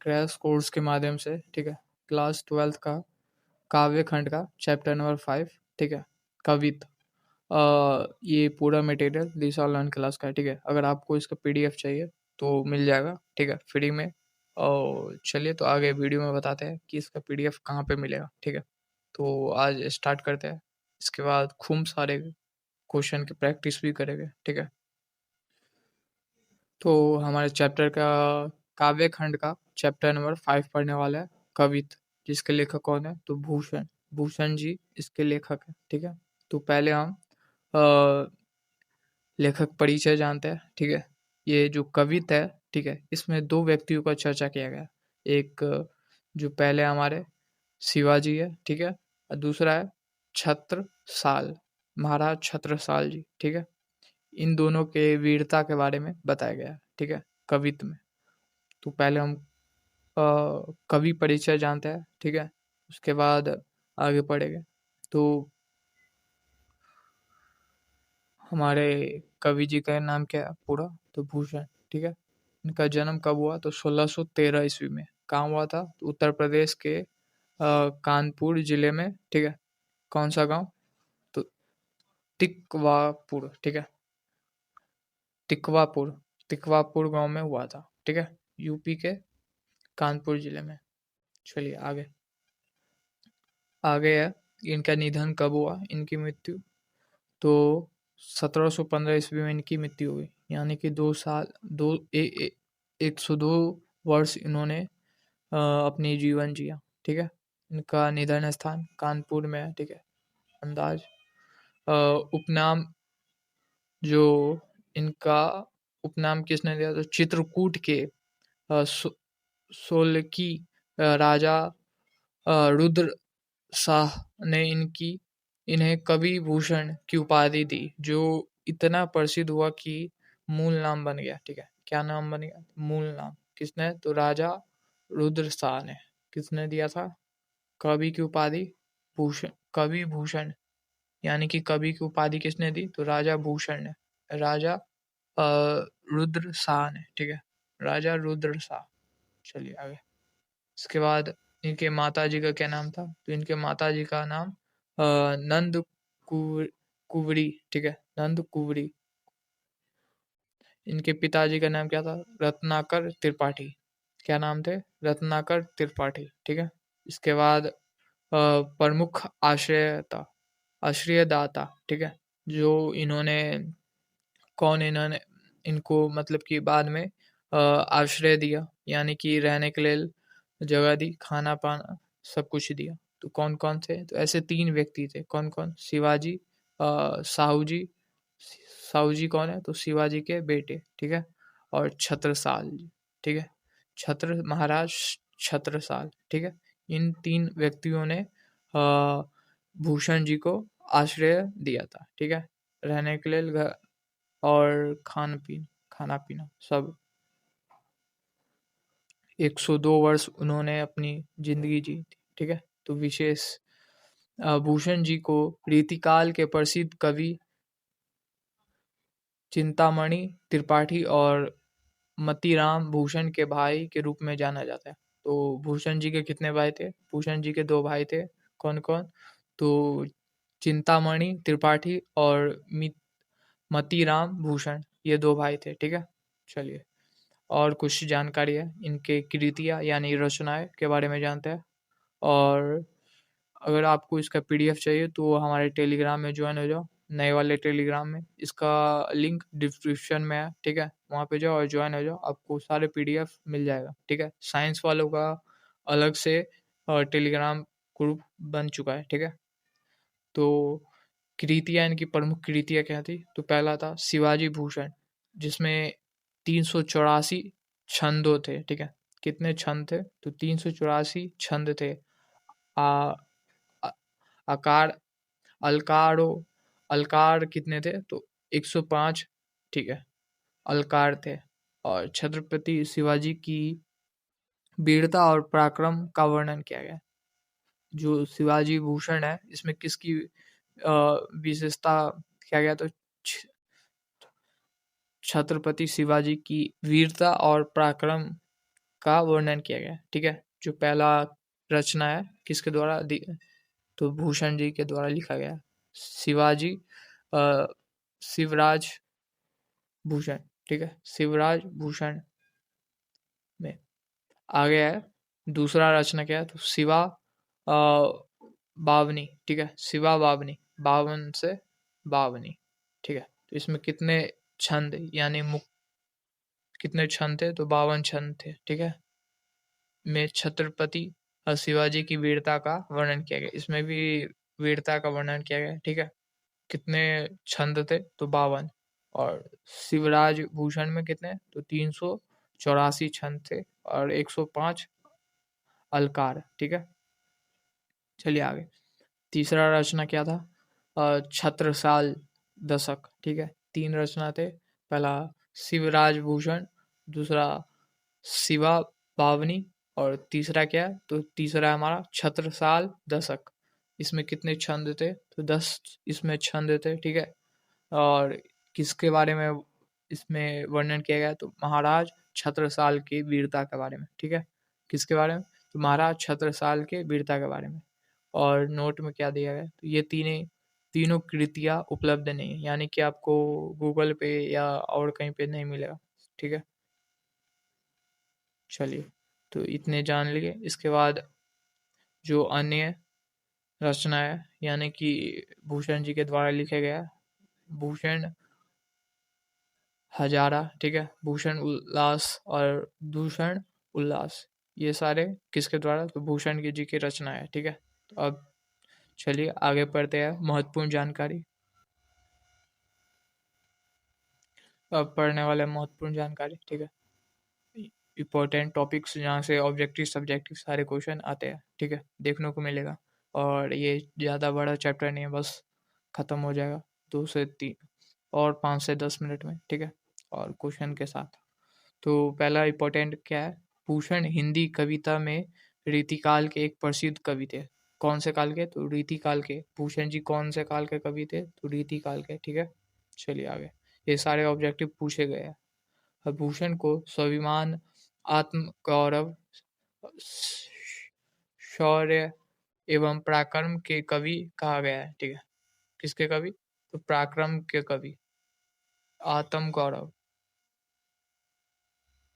Crash course के माध्यम से, ठीक है, क्लास 12th का काव्य खंड का चैप्टर नंबर 5, ठीक है, कवित ये पूरा मटेरियल दिस ऑनलाइन क्लास का है, ठीक है। अगर आपको इसका पीडीएफ चाहिए तो मिल जाएगा, ठीक है, फ्री में। और चलिए तो आगे वीडियो में बताते हैं कि इसका पीडीएफ कहाँ पे मिलेगा, ठीक है। तो आज स्टार्ट करते हैं, इसके बाद खूब सारे क्वेश्चन की प्रैक्टिस भी करेंगे, ठीक है। तो हमारे चैप्टर का काव्य खंड का चैप्टर नंबर 5 पढ़ने वाला है, कवित, जिसके लेखक कौन है तो भूषण भूषण जी इसके लेखक है, ठीक है। तो पहले हम लेखक परिचय जानते हैं, ठीक है। ये जो कवित है, ठीक है, इसमें दो व्यक्तियों का चर्चा किया गया। एक जो पहले हमारे शिवाजी है, ठीक है, और दूसरा है छत्रसाल, महाराज छत्रसाल जी, ठीक है। इन दोनों के वीरता के बारे में बताया गया है, ठीक है, कवित में। तो पहले हम कवि परिचय जानते हैं, ठीक है, उसके बाद आगे पढ़ेंगे। तो हमारे कवि जी का नाम क्या है पूरा तो भूषण, ठीक है। इनका जन्म कब हुआ तो 1613 ईस्वी में। कहाँ हुआ था तो उत्तर प्रदेश के कानपुर जिले में, ठीक है। कौन सा गांव तो तिकवापुर, ठीक है, तिकवापुर तिकवापुर गांव में हुआ था, ठीक है, यूपी के कानपुर जिले में। चलिए आगे आगे है इनका निधन कब हुआ, इनकी मृत्यु तो 1715 ईस्वी में इनकी मृत्यु हुई, यानी कि 2 साल 102 वर्ष इन्होंने अपनी जीवन जिया, ठीक है। इनका निधन स्थान कानपुर में है, ठीक है। अंदाज उपनाम जो इनका उपनाम किसने दिया तो चित्रकूट के सोलकी राजा रुद्र शाह ने इन्हें कवि भूषण की उपाधि दी, जो इतना प्रसिद्ध हुआ कि मूल नाम बन गया, ठीक है। क्या नाम बन गया मूल नाम किसने तो राजा रुद्र शाह ने किसने दिया था कवि की उपाधि भूषण, कवि भूषण, यानी कि कवि की उपाधि किसने दी तो राजा भूषण ने, राजा रुद्र शाह ने, ठीक है, राजा रुद्र शाह। चलिए आगे इसके बाद इनके माता जी का क्या नाम था तो इनके माता जी का नाम नंद कुवरी, ठीक है, नंद कुवरी। इनके पिताजी का नाम क्या था रत्नाकर त्रिपाठी, क्या नाम थे रत्नाकर त्रिपाठी, ठीक है। इसके बाद प्रमुख आश्रयदाता, ठीक है, जो इन्होंने इन्होंने इनको मतलब कि बाद में आश्रय दिया, यानी कि रहने के लिए जगह दी, खाना पाना सब कुछ दिया। तो कौन कौन थे तो ऐसे 3 व्यक्ति थे, कौन कौन शिवाजी साहू जी, साहू जी कौन है तो शिवाजी के बेटे, ठीक है, और छत्रसाल जी, ठीक है, महाराज छत्रसाल, ठीक है। इन 3 व्यक्तियों ने भूषण जी को आश्रय दिया था, ठीक है, रहने के लिए घर और खाना पीना सब। 102 वर्ष उन्होंने अपनी जिंदगी जी थी, ठीक है। तो विशेष भूषण जी को रीतिकाल के प्रसिद्ध कवि चिंतामणि त्रिपाठी और मतीराम भूषण के भाई के रूप में जाना जाता है। तो भूषण जी के कितने भाई थे भूषण जी के 2 भाई थे, कौन कौन तो चिंतामणि त्रिपाठी और मतीराम भूषण, ये 2 भाई थे, ठीक है। चलिए और कुछ जानकारी है इनके कृतियाँ यानी रचनाएं के बारे में जानते हैं। और अगर आपको इसका पीडीएफ चाहिए तो हमारे टेलीग्राम में ज्वाइन हो जाओ, नए वाले टेलीग्राम में, इसका लिंक डिस्क्रिप्शन में है, ठीक है, वहाँ पे जाओ और ज्वाइन हो जाओ, आपको सारे पीडीएफ मिल जाएगा, ठीक है। साइंस वालों का अलग से टेलीग्राम ग्रुप बन चुका है, ठीक है। तो कृतियाँ इनकी प्रमुख कृतियाँ क्या थी तो पहला था शिवाजी भूषण, जिसमें 384 छंदों थे, ठीक है। कितने छंद थे तो 384 छंद थे। आ, आ, आकार अलकारो अलकार कितने थे तो 105, ठीक है, अलकार थे। और छत्रपति शिवाजी की वीरता और पराक्रम का वर्णन किया गया। जो शिवाजी भूषण है इसमें किसकी विशेषता क्या गया तो छत्रपति शिवाजी की वीरता और पराक्रम का वर्णन किया गया है। ठीक है, जो पहला रचना है किसके द्वारा तो भूषण जी के द्वारा लिखा गया है। शिवाजी शिवराज भूषण। ठीक है, शिवराज भूषण में आ गया है। दूसरा रचना क्या है तो शिवा बावनी। ठीक है, शिवा बावनी, बावन से बावनी। ठीक है, तो इसमें कितने छंद यानी कितने छंद थे तो 52 छंद थे। ठीक है, में छत्रपति शिवाजी की वीरता का वर्णन किया गया। इसमें भी वीरता का वर्णन किया गया। ठीक है, कितने छंद थे तो 52। और शिवराज भूषण में कितने तो 384 छंद थे और 105 अलकार। ठीक है, चलिए आगे। तीसरा रचना क्या था छत्रसाल दशक। ठीक है, 3 रचना थे। पहला शिवराज भूषण, दूसरा शिवा बावनी और तीसरा क्या है तो तीसरा हमारा छत्रसाल दशक। इसमें कितने छंद थे तो 10 इसमें छंद थे। ठीक है, और किसके बारे में इसमें वर्णन किया गया तो महाराज छत्रसाल की वीरता के बारे में। ठीक है, किसके बारे में तो महाराज छत्रसाल के वीरता के बारे में। और नोट में क्या दिया गया तो ये तीनों कृतियाँ उपलब्ध नहीं है, यानी कि आपको गूगल पे या और कहीं पे नहीं मिलेगा। ठीक है, चलिए तो इतने जान लिए। इसके बाद जो अन्य रचना है यानी कि भूषण जी के द्वारा लिखे गया भूषण हजारा। ठीक है, भूषण उल्लास और दूषण उल्लास, ये सारे किसके द्वारा तो भूषण जी की रचना है। ठीक है, तो अब चलिए आगे पढ़ते हैं महत्वपूर्ण जानकारी। अब पढ़ने वाले महत्वपूर्ण जानकारी। ठीक है, इम्पोर्टेंट टॉपिक्स जहाँ से ऑब्जेक्टिव सब्जेक्टिव सारे क्वेश्चन आते हैं। ठीक है, देखने को मिलेगा। और ये ज़्यादा बड़ा चैप्टर नहीं है, बस ख़त्म हो जाएगा 2 से 3 और 5 से 10 मिनट में। ठीक है, और क्वेश्चन के साथ। तो पहला इम्पोर्टेंट क्या है भूषण हिंदी कविता में रीतिकाल के एक प्रसिद्ध कवि थे। कौन से काल के तो रीतिकाल के। भूषण जी कौन से काल के कवि थे तो रीतिकाल के। ठीक है, चलिए आगे। ये सारे ऑब्जेक्टिव पूछे गए हैं। भूषण को स्वाभिमान आत्म गौरव शौर्य एवं पराक्रम के कवि कहा गया है। ठीक है, किसके कवि तो पराक्रम के कवि। आत्म गौरव,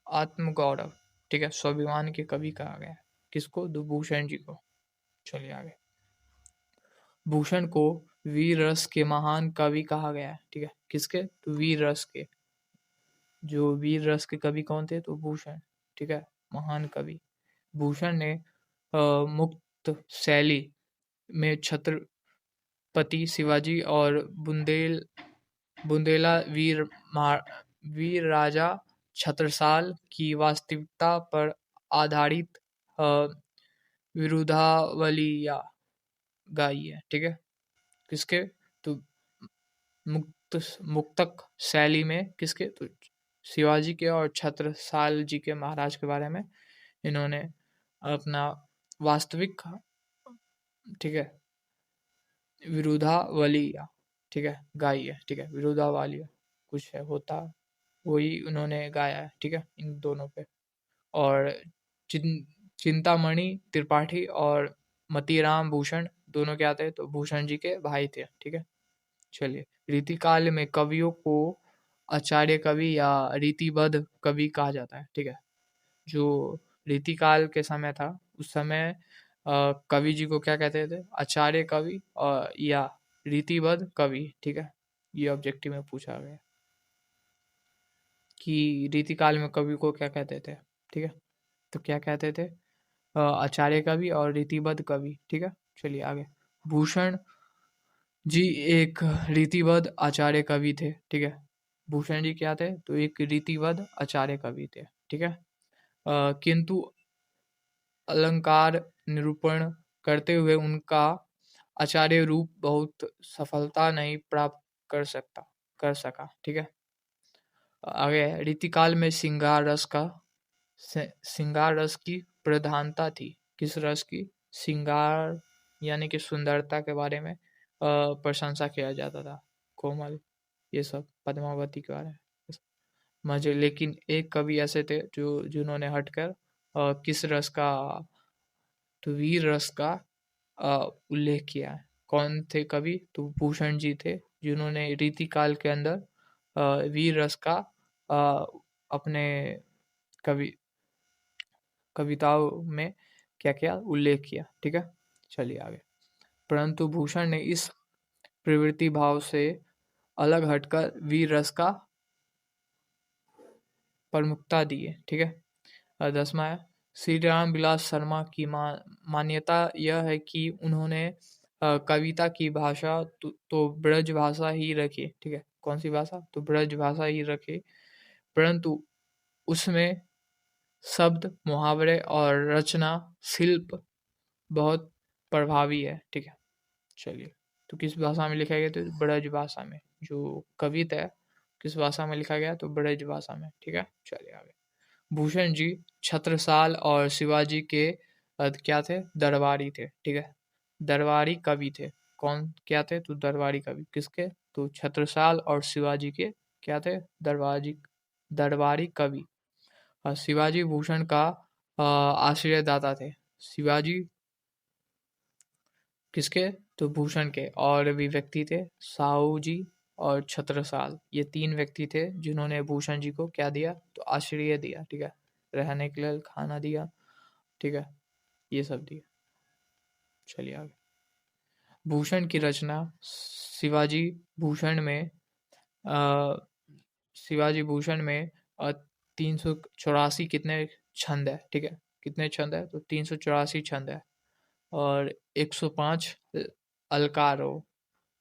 आत्म गौरव। ठीक है, स्वाभिमान के कवि कहा गया है किसको तो भूषण जी को। चलिए आगे। भूषण को वीर रस के महान कवि कहा गया है। ठीक है, किसके तो वीर रस के। जो वीर रस के कवि कौन थे तो भूषण। ठीक है, महान कवि। भूषण ने मुक्त शैली में छत्रपति शिवाजी और बुंदेला वीर राजा छत्रसाल की वास्तविकता पर आधारित विरुद्धावलिया गाई है। ठीक है, किसके तो मुक्तक शैली में किसके तो शिवाजी के और छत्रसाल जी के महाराज के बारे में इन्होंने अपना वास्तविक। ठीक है, विरुद्धावलिया। ठीक है, गाई है। ठीक है, विरुद्धावलिया कुछ है होता वही उन्होंने गाया है। ठीक है, इन दोनों पे। और चिंतामणि त्रिपाठी और मतीराम भूषण दोनों क्या थे तो भूषण जी के भाई थे। ठीक है, चलिए। रीतिकाल में कवियों को आचार्य कवि या रीतिबद्ध कवि कहा जाता है। ठीक है, जो रीतिकाल के समय था उस समय कवि जी को क्या कहते थे आचार्य कवि और या रीतिबद्ध कवि। ठीक है, ये ऑब्जेक्टिव में पूछा गया कि रीतिकाल में कवि को क्या कहते थे। ठीक है, तो क्या कहते थे आचार्य कवि और रीतिबद्ध कवि। ठीक है, चलिए आगे। भूषण जी एक रीतिबद्ध आचार्य कवि थे। ठीक है, भूषण जी क्या थे तो एक रीतिबद्ध आचार्य कवि थे। ठीक है, किंतु अलंकार निरूपण करते हुए उनका आचार्य रूप बहुत सफलता नहीं प्राप्त कर सका। ठीक है, आगे रीतिकाल में श्रृंगार रस की प्रधानता थी। किस रस की श्रृंगार यानी कि सुंदरता के बारे में प्रशंसा किया जाता था। कोमल ये सब पद्मावती के बारे में मजे। लेकिन एक कवि ऐसे थे जो जिन्होंने हटकर किस रस का, तो वीर रस का उल्लेख किया है। कौन थे कवि? तो भूषण जी थे, जिन्होंने रीति काल के अंदर वीर रस का अ, अपने कवि कविताओं में क्या किया, उल्लेख किया। ठीक है, चलिए आगे। परंतु भूषण ने इस प्रवृत्ति भाव से अलग हटकर वीर रस का प्रमुखता दी है। ठीक है, 10वां है, श्री राम विलास शर्मा की मान्यता यह है कि उन्होंने कविता की भाषा तो ब्रज भाषा ही रखी। ठीक है, कौन सी भाषा? तो ब्रज भाषा ही रखी, परंतु उसमें शब्द, मुहावरे और रचना शिल्प बहुत प्रभावी है। ठीक है, चलिए, तो किस भाषा में लिखा गया? तो ब्रज भाषा में। जो कविता है किस भाषा में लिखा गया? तो ब्रज भाषा में। ठीक है, चलिए आगे। भूषण जी छत्रसाल और शिवाजी के क्या थे? दरबारी थे। ठीक है, दरबारी कवि थे। कौन क्या थे? तो दरबारी कवि। किसके? तो छत्रसाल और शिवाजी के क्या थे? दरबारी दरबारी कवि। और शिवाजी भूषण का आश्रयदाता थे। शिवाजी किसके? तो भूषण के। और भी व्यक्ति थे, साहू जी और छत्रसाल, ये 3 व्यक्ति थे जिन्होंने भूषण जी को क्या दिया? तो आश्रय दिया। ठीक है, रहने के लिए खाना दिया। ठीक है, ये सब दिया। चलिए आगे। भूषण की रचना शिवाजी भूषण में अ, शिवाजी भूषण में 384 कितने छंद है? ठीक है, कितने छंद है? तो 384 छंद है, और 105 अलकारों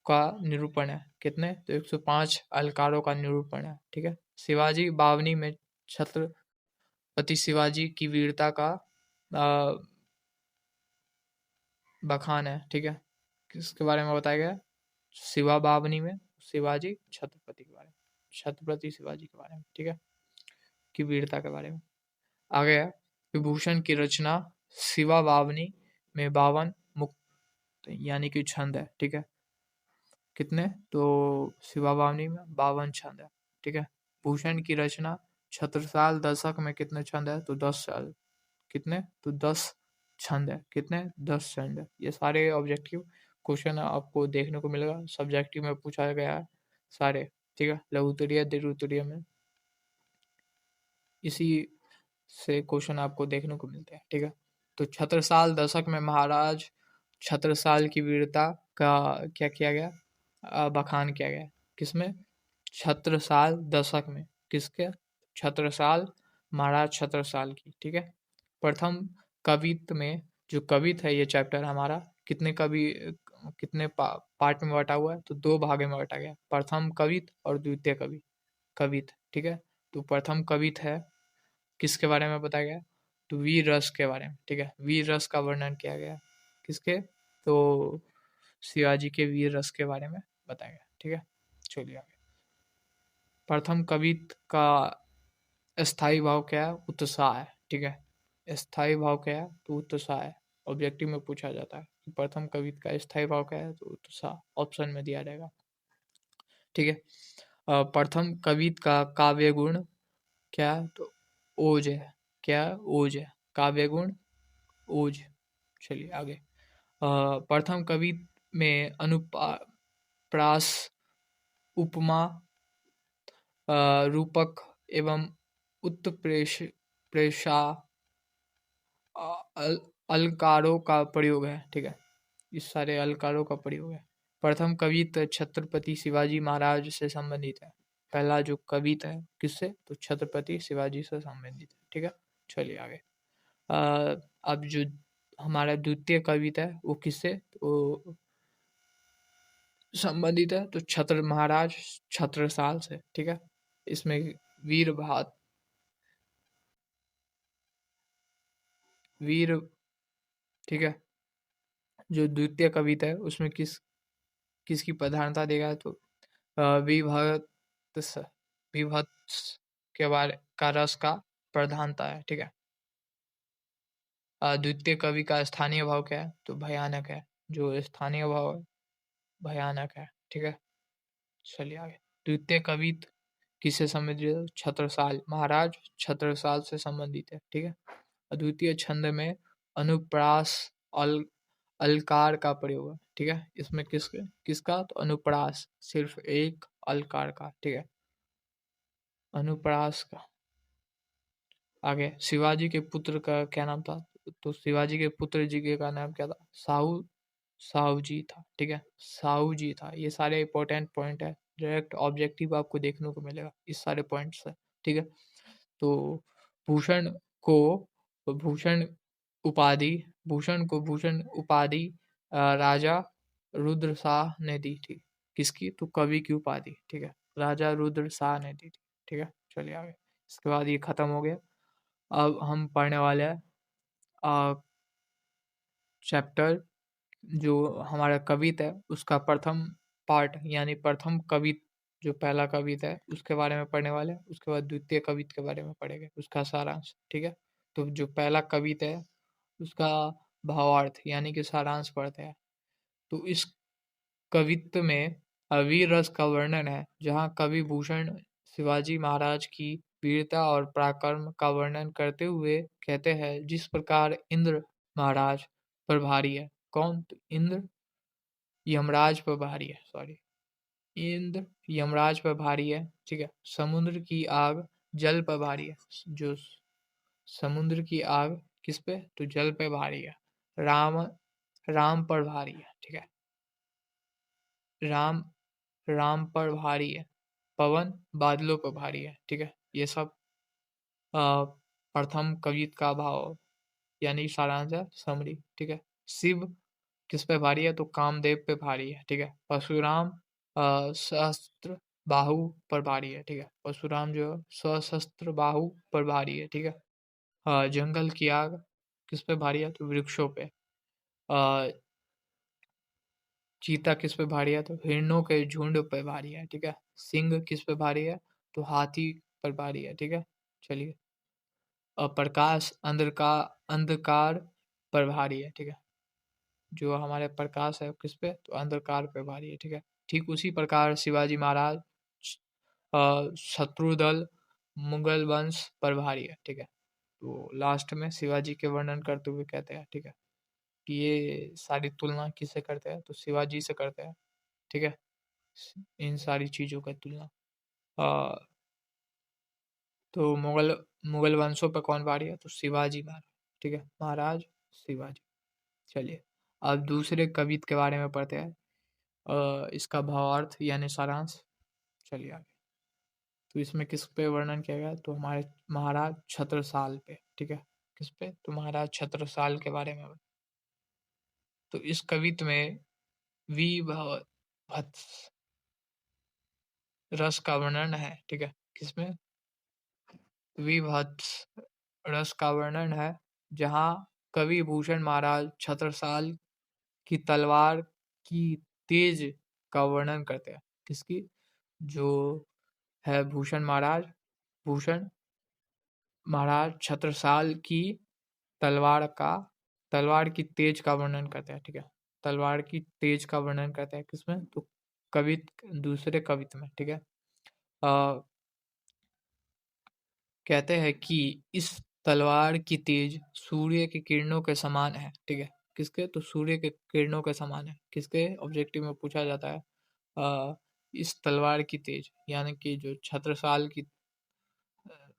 का निरूपण है। कितने? तो 105 अलकारों का निरूपण है। ठीक है, शिवाजी बावनी में छत्रपति शिवाजी की वीरता का अ, बखान है। ठीक है, किसके बारे में बताया गया? शिवा बावनी में शिवाजी छत्रपति के बारे में, छत्रपति शिवाजी के बारे में। ठीक है, की वीरता के बारे में। आगे है, विभूषण की रचना शिवा बावनी में 52 मुक्त यानी कि छंद है। ठीक है, कितने? तो शिवा बावनी में 52 छंद है। ठीक है, भूषण की रचना छत्रसाल दशक में कितने छंद है? तो 10 साल। कितने? तो 10 छंद है। कितने? 10 छंद है। ये सारे ऑब्जेक्टिव क्वेश्चन आपको देखने को मिलेगा, सब्जेक्टिव में पूछा गया है सारे। ठीक है, लघु उत्तरीय, दीर्घ उत्तरीय में इसी से क्वेश्चन आपको देखने को मिलते हैं। ठीक है, तो छत्रसाल दशक में महाराज छत्रसाल की वीरता का क्या किया गया? बखान किया गया। किसमें? छत्रसाल दशक में। किसके? छत्रसाल, महाराज छत्रसाल की। ठीक है, प्रथम कवित्व में, जो कवित्व है ये चैप्टर हमारा कितने कितने पार्ट में बटा हुआ है? तो 2 भाग में बटा गया, प्रथम कवित्व और द्वितीय कवित्व। ठीक है, तो प्रथम कवित्व है किसके बारे में बताया गया? तो वीर रस के बारे में। ठीक है, वीर रस का वर्णन किया गया। किसके? तो शिवाजी के वीर रस के बारे में बताया गया। ठीक है, चलिए आगे। प्रथम कवित्व का स्थाई भाव क्या है? उत्साह है। ठीक है, स्थाई भाव क्या है? तो उत्साह है। ऑब्जेक्टिव में पूछा जाता है कि प्रथम कवित्व का स्थाई भाव क्या है? तो उत्साह, ऑप्शन में दिया रहेगा। ठीक है, प्रथम कवित्व का काव्य गुण क्या है? तो ओज है। क्या? ओज है। काव्य गुण ओज। चलिए आगे। प्रथम कवित्व में अनुप्रास, उपमा, रूपक एवं उत्प्रेक्षा अलकारों का प्रयोग है। ठीक है, इस सारे अलकारों का प्रयोग है। प्रथम कवित्व छत्रपति शिवाजी महाराज से संबंधित है। पहला जो कवित्व है किससे? तो छत्रपति शिवाजी से संबंधित है। ठीक है, चलिए आगे। अब जो हमारा द्वितीय कविता है वो किससे तो संबंधित है? तो महाराज छत्रसाल से। ठीक है, इसमें वीर भात वीर। ठीक है, जो द्वितीय कविता है उसमें किसकी प्रधानता देगा? तो विभत्स विभत्स के बारे का रस का प्रधानता है। ठीक है, द्वितीय कवि का स्थानीय भाव क्या है? तो भयानक है। जो स्थानीय भाव है भयानक है। ठीक है, चलिए आगे। द्वितीय कवित्व किससे संबंधित है? छत्रसाल, महाराज छत्रसाल से संबंधित है। ठीक है, अद्वितीय छंद में अनुप्रास अल अलकार का प्रयोग है, ठीक है। इसमें किसका? तो अनुप्रास, सिर्फ एक अलकार का, ठीक है, अनुप्रास का। आगे, शिवाजी के पुत्र का क्या नाम था? तो शिवाजी के पुत्र जी के का नाम क्या था? साहू साहू जी था, ठीक है, साहू जी था। ये सारे इंपॉर्टेंट पॉइंट है, डायरेक्ट ऑब्जेक्टिव आपको देखने को मिलेगा इस सारे पॉइंट से, ठीक है। तो भूषण को भूषण उपाधि भूषण उपाधि राजा रुद्र शाह ने दी थी। किसकी? तो कवि की उपाधि, ठीक है, राजा रुद्र शाह ने दी थी, ठीक है। चलिए आगे, इसके बाद ये खत्म हो गया। अब हम पढ़ने वाले हैं चैप्टर जो हमारा कवित है उसका प्रथम पार्ट, यानी प्रथम कवित, जो पहला कवित है उसके बारे में पढ़ने वाले हैं। उसके बाद द्वितीय कवित के बारे में पढ़ेंगे, उसका सारांश, ठीक है। तो जो पहला कवित है उसका भावार्थ यानी कि सारांश पढ़ते हैं। तो इस कवित्त में वीर रस का वर्णन है, जहाँ कवि भूषण शिवाजी महाराज की वीरता और पराक्रम का वर्णन करते हुए कहते हैं, जिस प्रकार इंद्र महाराज पर भारी है। कौन? तो इंद्र यमराज पर भारी है, सॉरी, इंद्र यमराज पर भारी है, ठीक है। समुद्र की आग जल पर भारी है, जो समुद्र की आग किस पे? तो जल पे भारी है। राम राम पर भारी है, ठीक है, राम राम पर भारी है। पवन बादलों पर भारी है, ठीक है। ये सब प्रथम कवित का भाव यानी सारांश है, समरी, ठीक है। शिव किस पे भारी है? तो कामदेव पे भारी है, ठीक है। परशुराम सहस्त्र बाहु पर भारी है, ठीक है। परशुराम जो है सशस्त्र बाहु पर भारी है, ठीक है। जंगल की आग किस पे भारी है? तो वृक्षों पे। अ, चीता किस पे भारी है? तो हिरणों के झुंड पे भारी है, ठीक है। सिंह किस पे भारी है? तो हाथी पर भारी है, ठीक है। चलिए, प्रकाश अंधकार पर भारी है, ठीक है। जो हमारे प्रकाश है किस पे? तो अंधकार पे भारी है, ठीक है। ठीक उसी प्रकार शिवाजी महाराज शत्रुदल मुगल वंश पर भारी है, ठीक है। तो लास्ट में शिवाजी के वर्णन करते हुए कहते हैं, ठीक है, कि ये सारी तुलना किससे करते हैं? तो शिवाजी से करते हैं, ठीक है। इन सारी चीजों का तुलना। अ, तो मुगल वंशों पर कौन भारी है? तो शिवाजी महाराज, ठीक है, महाराज शिवाजी। चलिए, अब दूसरे कवित के बारे में पढ़ते हैं, इसका भावार्थ यानी सारांश। चलिए आगे। तो इसमें किस पे वर्णन किया गया? तो हमारे महाराज छत्रसाल पे, ठीक है। किस पे? तो महाराज छत्रसाल के बारे में। तो इस कवित में विभत्स रस का वर्णन है, ठीक है। किसमें? विभत्स रस का वर्णन है, जहाँ कवि भूषण महाराज छत्रसाल की तलवार की तेज का वर्णन करते हैं। किसकी? जो है भूषण महाराज छत्रसाल की तलवार का तलवार की तेज का वर्णन करते हैं, ठीक है। तलवार की तेज का वर्णन करते हैं किसमें? तो कवित दूसरे कवित में, ठीक है। कहते हैं कि इस तलवार की तेज सूर्य की किरणों के समान है, ठीक है। किसके? तो सूर्य के किरणों के समान है। किसके? ऑब्जेक्टिव में पूछा जाता है। इस तलवार की तेज यानी कि जो छत्रसाल की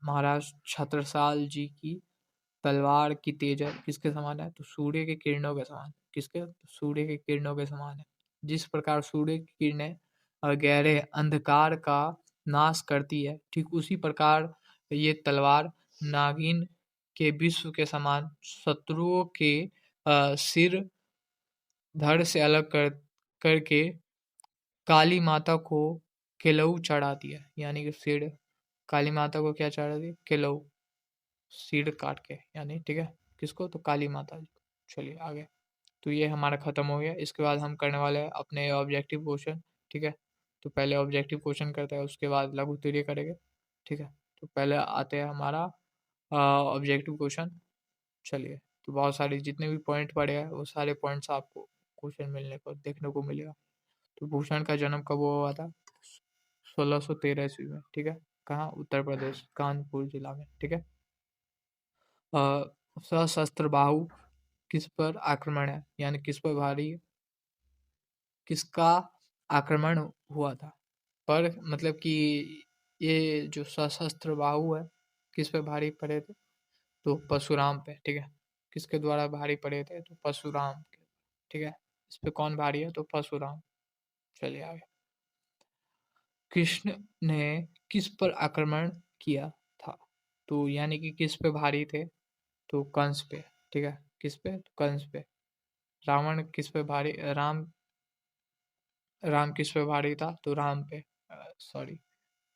महाराज छत्रसाल जी की तलवार की तेज है, किसके समान है? तो सूर्य के किरणों के समान। किसके? तो सूर्य के किरणों के समान है। जिस प्रकार सूर्य की किरणें गहरे अंधकार का नाश करती है, ठीक उसी प्रकार ये तलवार नागिन के विश्व के समान शत्रुओं के सिर धड़ से अलग करके काली माता को केलऊ चढ़ाती है। यानी कि सिर, काली माता को क्या चढ़ाती है? केलऊ, सिर काट के, यानी, ठीक है। किसको? तो काली माता जी को। चलिए आगे। तो ये हमारा खत्म हो गया। इसके बाद हम करने वाले हैं अपने ऑब्जेक्टिव क्वेश्चन, ठीक है। तो पहले ऑब्जेक्टिव क्वेश्चन करते हैं, उसके बाद लघु उत्तरीय करेंगे, ठीक है। तो पहले आते हैं हमारा ऑब्जेक्टिव क्वेश्चन। चलिए, तो बहुत सारे जितने भी पॉइंट पड़े हैं वो सारे पॉइंट्स आपको क्वेश्चन मिलने को देखने को मिलेगा। तो भूषण का जन्म कब हुआ था? 1613 ईस्वी में, ठीक है। कहाँ? उत्तर प्रदेश, कानपुर जिला में, ठीक है। सशस्त्र बाहु किस पर आक्रमण है, यानी किसका आक्रमण हुआ था। पर मतलब कि ये जो सशस्त्र बाहु है किस पे भारी पड़े थे, तो परशुराम पे, ठीक है। किसके द्वारा भारी पड़े थे, तो परशुराम के, ठीक है। इस पे कौन भारी है, तो परशुराम। चलिए आगे। कृष्ण ने किस पर आक्रमण किया था, तो यानी कि किस पे भारी थे, तो कंस पे, ठीक है। किस पे, तो कंस पे। रावण किस पे भारी, राम किस पे भारी था, तो राम पे, सॉरी,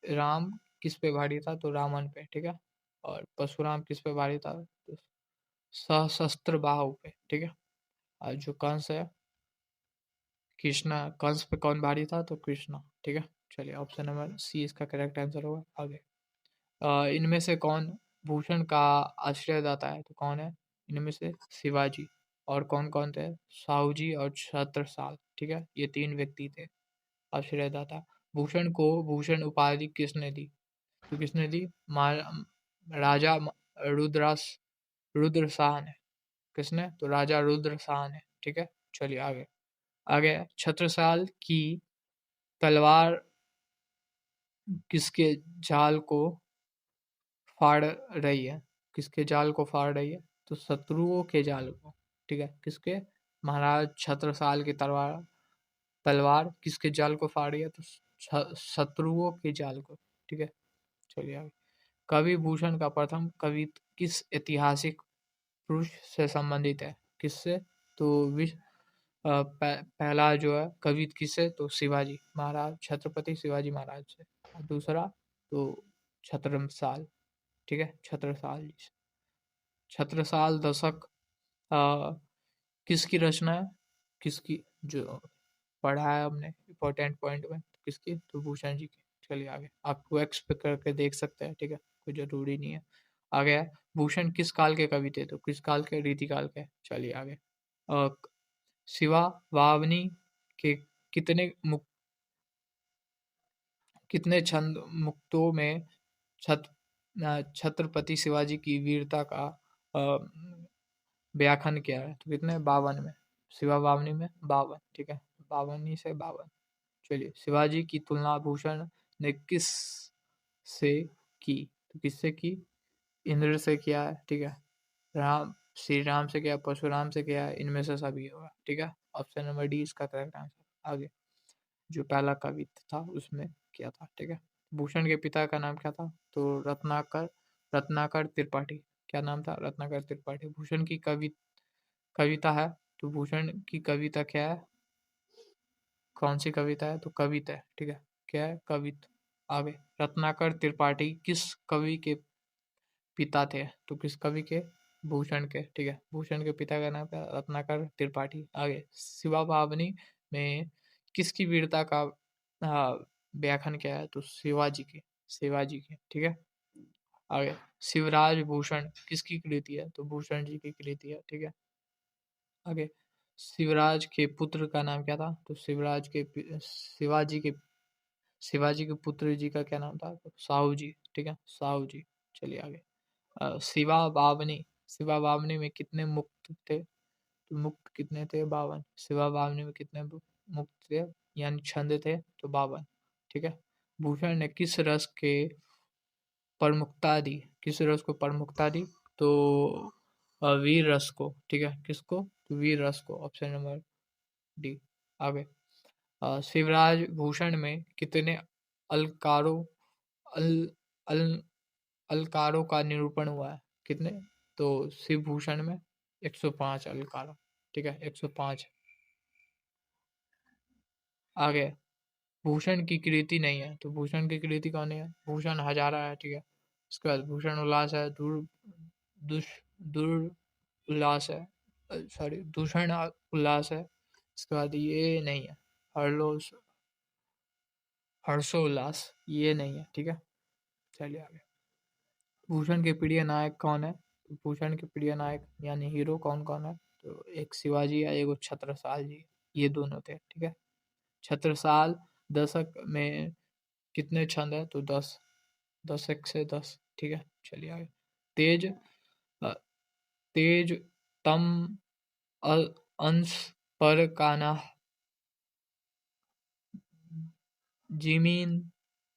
राम किस पे भारी था, तो रावण पे, ठीक है। और परशुराम किस पे भारी था, तो सशस्त्र बाहु पे, ठीक है। और जो कंस है, कृष्णा, कंस पे कौन भारी था, तो कृष्णा, ठीक है। चलिए ऑप्शन नंबर सी इसका करेक्ट आंसर होगा। आगे, इनमें से कौन भूषण का आश्रयदाता है, तो कौन है इनमें से, शिवाजी। और कौन कौन थे, साहूजी और छत्रसाल, ठीक है। ये तीन व्यक्ति थे आश्रयदाता। भूषण को भूषण उपाधि किसने दी, तो किसने दी, राजा रुद्रास रुद्र शाह ने। किसने, तो राजा रुद्र शाह ने, ठीक है। चलिए आगे। आगे, छत्रसाल की तलवार किसके जाल को फाड़ रही है, किसके जाल को फाड़ रही है, तो शत्रुओं के जाल को, ठीक है। किसके, महाराज छत्रसाल की तलवार तलवार किसके जाल को फाड़ रही है, तो शत्रुओं के जाल को, ठीक है। चलिए आगे। कवि भूषण का प्रथम कवि किस ऐतिहासिक पुरुष से संबंधित है, किससे, तो पहला जो है कवि किससे, तो शिवाजी महाराज, छत्रपति शिवाजी महाराज से। और दूसरा तो छत्रसाल, ठीक है, छत्रसाल जी से। छत्रसाल दशक आ, किसकी रचना है, किसकी, जो पढ़ा है हमने इंपॉर्टेंट पॉइंट में, तो किसकी, तो भूषण जी की। चलिए आगे, आपको एक्स पे करके देख सकते हैं, ठीक है, कोई जरूरी नहीं है। आगे है, भूषण किस काल के कवि थे, तो किस काल के, रीतिकाल के। चलिए आगे। अ, शिवा वावनी के कितने कितने छंद मुक्तों में छत्रपति शिवाजी की वीरता का अ, व्याख्यान किया है, तो कितने, 52 में। शिवा वावनी में 52, ठीक है, 52 से 52। चलिए, शिवाजी की तुलना भूषण ने किस से की, तो किससे की, इंद्र से किया है, ठीक है। राम श्री राम से किया, परशुराम से किया है, इनमें से सभी होगा, ठीक है। ऑप्शन नंबर डी इसका करेक्ट आंसर। आगे, जो पहला कवि था उसमें किया था, ठीक है। भूषण के पिता का नाम क्या था, तो रत्नाकर रत्नाकर त्रिपाठी। क्या नाम था, रत्नाकर त्रिपाठी। भूषण की कविता है, तो भूषण की कविता क्या है, कौन सी कविता है, तो कविता है, ठीक है। क्या है, कविता। आगे, रत्नाकर त्रिपाठी किस कवि के पिता थे, तो किस कवि के, भूषण के, ठीक है। भूषण के पिता का नाम क्या, रत्नाकर त्रिपाठी। आगे, शिवा बावनी में किसकी वीरता का व्याख्यान किया है, तो शिवाजी के, ठीक है। आगे, शिवराज भूषण किसकी कृति है, तो भूषण जी की कृति है, ठीक है। आगे, शिवराज के पुत्र का नाम क्या था, तो शिवाजी के पुत्र जी का क्या नाम था, तो साहू जी, ठीक है, साहू जी। चलिए आगे। शिवा बावनी में कितने मुक्त थे, तो मुक्त कितने थे, 52। शिवा बावनी में कितने मुक्त थे, यानी छंद थे, तो 52, ठीक है। भूषण ने किस रस के प्रमुखता दी, किस रस को प्रमुखता दी, तो वीर रस को, ठीक है। किसको, तो वीर रस को, ऑप्शन नंबर डी। आगे, शिवराज भूषण में कितने अलकारों अल, अल, अलकारों का निरूपण हुआ है, कितने, तो शिव भूषण में 105 अलकारों, ठीक है, 105। आगे, भूषण की कृति नहीं है, तो भूषण की कृति कौन है, भूषण हजारा है, ठीक है। उसके बाद भूषण उल्लास है, दुष दुर्उल्लास है, सॉरी, दूषण उल्लास है। इसके बाद ये नहीं है, हर्षोल्लास, हर्षोल्लास ये नहीं है, ठीक है। चलिए आगे। भूषण के प्रिय नायक कौन है, तो भूषण के प्रिय नायक यानी हीरो कौन कौन है, तो एक शिवाजी है, एक छत्रसाल जी, ये दोनों थे, ठीक है। छत्रसाल दशक में कितने छंद है, तो 10, 10 1 से 10, ठीक है। चलिए आगे। तेज तेज तम अंश पर कान्हा, जिमीन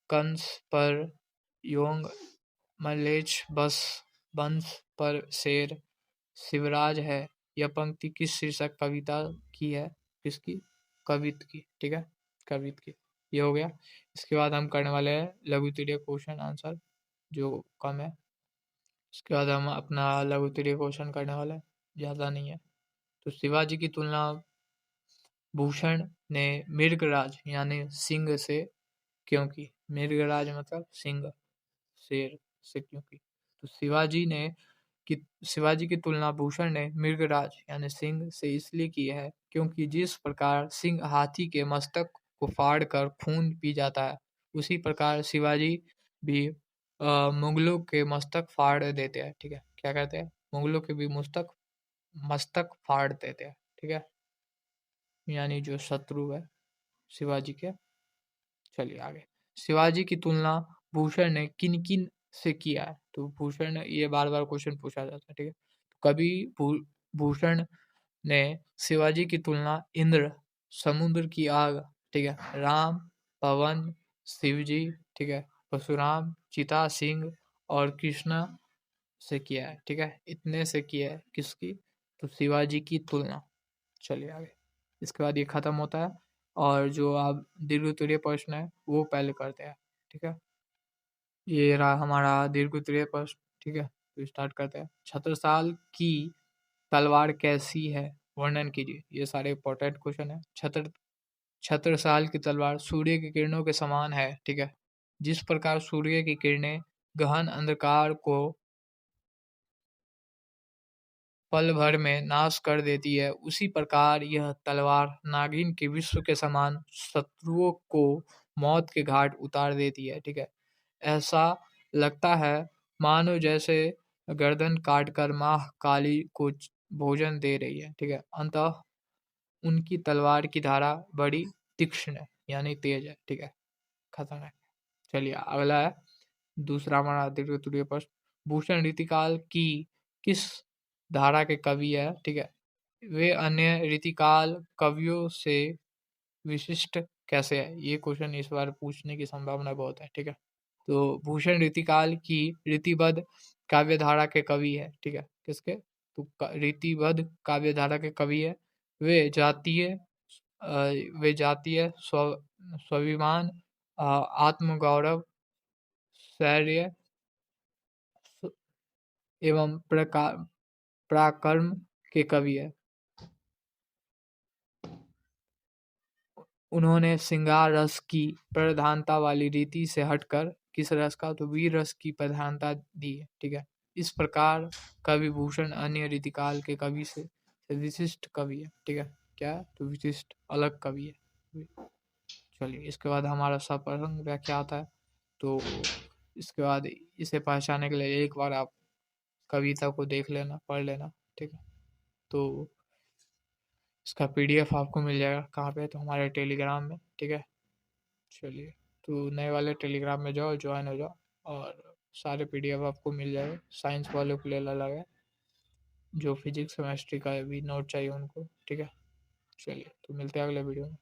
कंस पर योंग, मलेच्छ बस बंश पर शेर, शिवराज है। यह पंक्ति किस शीर्षक कविता की है? किसकी? कवित की। ठीक है, कवित की। ये हो गया। इसके बाद हम करने वाले हैं लघु उत्तरीय क्वेश्चन आंसर, जो कम है। इसके बाद हम अपना लघु उत्तरीय क्वेश्चन करने वाले हैं, ज़्यादा नहीं है। तो शिवाजी की तुलना भूषण ने मृगराज यानी सिंह से क्यों की? मृगराज मतलब सिंह, शेर से क्यों की? तो शिवाजी की तुलना भूषण ने मृगराज यानी सिंह से इसलिए की है क्योंकि जिस प्रकार सिंह हाथी के मस्तक को फाड़ कर खून पी जाता है, उसी प्रकार शिवाजी भी मुगलों के मस्तक फाड़ देते हैं। ठीक है, क्या कहते हैं? मुगलों के भी मस्तक मस्तक फाड़ देते हैं। ठीक है, यानी जो शत्रु है शिवाजी के। चलिए आगे। शिवाजी की तुलना भूषण ने किन किन से किया है? तो भूषण ने, ये बार बार क्वेश्चन पूछा जाता है। ठीक है, कभी भूषण ने शिवाजी की तुलना इंद्र, समुद्र की आग, ठीक है, राम, पवन, शिवजी, ठीक है, परशुराम, चिता सिंह और कृष्णा से किया है। ठीक है, इतने से किया है। किसकी? तो शिवाजी की तुलना। चलिए आगे। इसके बाद ये खत्म होता है और जो आप दीर्घ उत्तरीय प्रश्न है वो पहले करते हैं। ठीक है, ये रहा हमारा दीर्घ उत्तरीय प्रश्न। ठीक है, तो स्टार्ट करते हैं। छत्रसाल की तलवार कैसी है, वर्णन कीजिए। ये सारे इंपॉर्टेंट क्वेश्चन है। छत्रसाल की तलवार सूर्य की किरणों के समान है। ठीक है, जिस प्रकार सूर्य की किरणें गहन अंधकार को पल भर में नाश कर देती है, उसी प्रकार यह तलवार नागिन के विश्व के समान शत्रुओं को मौत के घाट उतार देती है। ठीक है, ऐसा लगता है मानो जैसे गर्दन काटकर माँ काली को भोजन दे रही है। ठीक है, अंतः उनकी तलवार की धारा बड़ी तीक्ष्ण है, यानी तेज है। ठीक है, खतरनाक। चलिए अगला है दूसरा हमारा दीर्घ उत्तरीय प्रश्न। भूषण रीतिकाल की किस धारा के कवि है? ठीक है, वे अन्य रीतिकाल कवियों से विशिष्ट कैसे है? ये क्वेश्चन इस बार पूछने की संभावना बहुत है। ठीक है, तो भूषण रीतिकाल की रीतिबद्ध काव्य धारा के कवि है। ठीक है, किसके? तो रीतिबद्ध काव्य धारा के कवि है। वे जातीय वे जातीय स्वाभिमान, आत्मगौरव, शौर्य एवं पराक्रम के कवि है। उन्होंने श्रृंगार रस की प्रधानता वाली रीति से हटकर किस रस का? तो वीर रस की प्रधानता दी है। ठीक है, इस प्रकार कवि भूषण अन्य रीतिकाल के कवि से विशिष्ट कवि है। ठीक है, क्या? तो विशिष्ट अलग कवि है। चलिए इसके बाद हमारा सप्रसंग व्याख्या आता है। तो इसके बाद इसे पहचानने के लिए एक बार आप कविता को देख लेना, पढ़ लेना। ठीक है, तो इसका पीडीएफ आपको मिल जाएगा। कहाँ पे? तो हमारे टेलीग्राम में। ठीक है, चलिए तो नए वाले टेलीग्राम में जाओ, ज्वाइन हो जाओ और सारे पीडीएफ आपको मिल जाएगा। साइंस वालों के लिए अलग है, जो फिजिक्स केमिस्ट्री का भी नोट चाहिए उनको। ठीक है, चलिए तो मिलते हैं अगले वीडियो में।